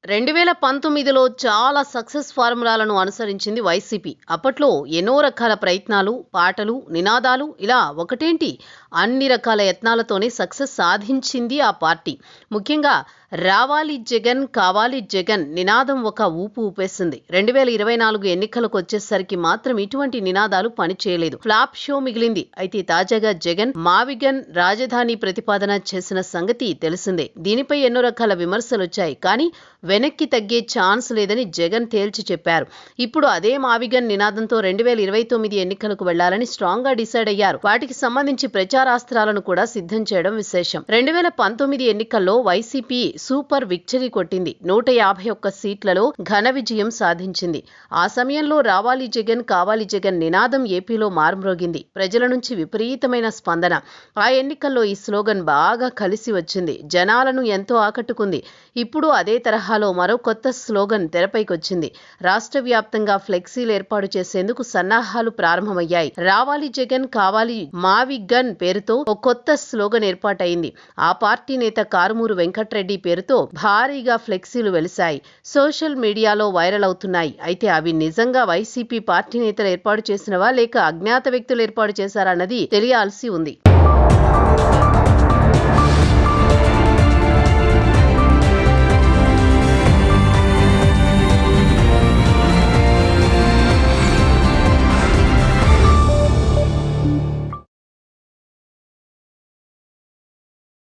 2019లో చాలా success ఫార్ములాలను అనుసరించింది YCP. అప్పట్లో ఎన్నో రకాల ప్రయత్నాలు, పాటలు, నినాదాలు ఇలా ఒకటేంటి అన్ని రకాల యత్నాలతోనే సక్సెస్ సాధించింది ఆ పార్టీ. ముఖ్యంగా రావాలి జగన్ కావాలి జగన్ నినాదం ఒక ఊపు ఊపేసింది. 2024 ఎన్నికలకు వచ్చేసరికి మాత్రం ఇటువంటి నినాదాలు పనిచేయలేదు. ఫ్లాప్ షో మిగిలింది. అయితే తాజాగా జగన్ మావిగన్ రాజధాని ప్రతిపాదన చేసిన సంగతి తెలిసిందే. దీనిపై ఎన్నో రకాల విమర్శలు వచ్చాయి. కానీ వెనక్కి తగ్గే ఛాన్స్ లేదని జగన్ తేల్చి చెప్పారు. ఇప్పుడు అదే మావిగన్ నినాదంతో 2029 ఎన్నికలకు వెళ్లాలని స్ట్రాంగ్ గా డిసైడ్ అయ్యారు. వాటికి సంబంధించి ప్రచారాస్త్రాలను కూడా సిద్ధం చేయడం విశేషం. 2019 ఎన్నికల్లో వైసీపీ సూపర్ విక్టరీ కొట్టింది. 151 సీట్లలో ఘన విజయం సాధించింది. ఆ సమయంలో రావాలి జగన్ కావాలి జగన్ నినాదం ఏపీలో మార్మ్రోగింది. ప్రజల నుంచి విపరీతమైన స్పందన. ఆ ఎన్నికల్లో ఈ స్లోగన్ బాగా కలిసి వచ్చింది. జనాలను ఎంతో ఆకట్టుకుంది. ఇప్పుడు అదే తరహాలో మరో కొత్త స్లోగన్ తెరపైకొచ్చింది. రాష్ట్ర వ్యాప్తంగా ఫ్లెక్సీలు ఏర్పాటు చేసేందుకు సన్నాహాలు ప్రారంభమయ్యాయి. రావాలి జగన్ కావాలి మావిగన్ పేరుతో ఓ కొత్త స్లోగన్ ఏర్పాటైంది. ఆ పార్టీ నేత కారుమూరు వెంకట్రెడ్డి పేరుతో భారీగా ఫ్లెక్సీలు వెలిశాయి. సోషల్ మీడియాలో వైరల్ అవుతున్నాయి. అయితే అవి నిజంగా వైసీపీ పార్టీ నేతలు ఏర్పాటు చేసినవా లేక అజ్ఞాత వ్యక్తులు ఏర్పాటు చేశారా అన్నది తెలియాల్సి ఉంది.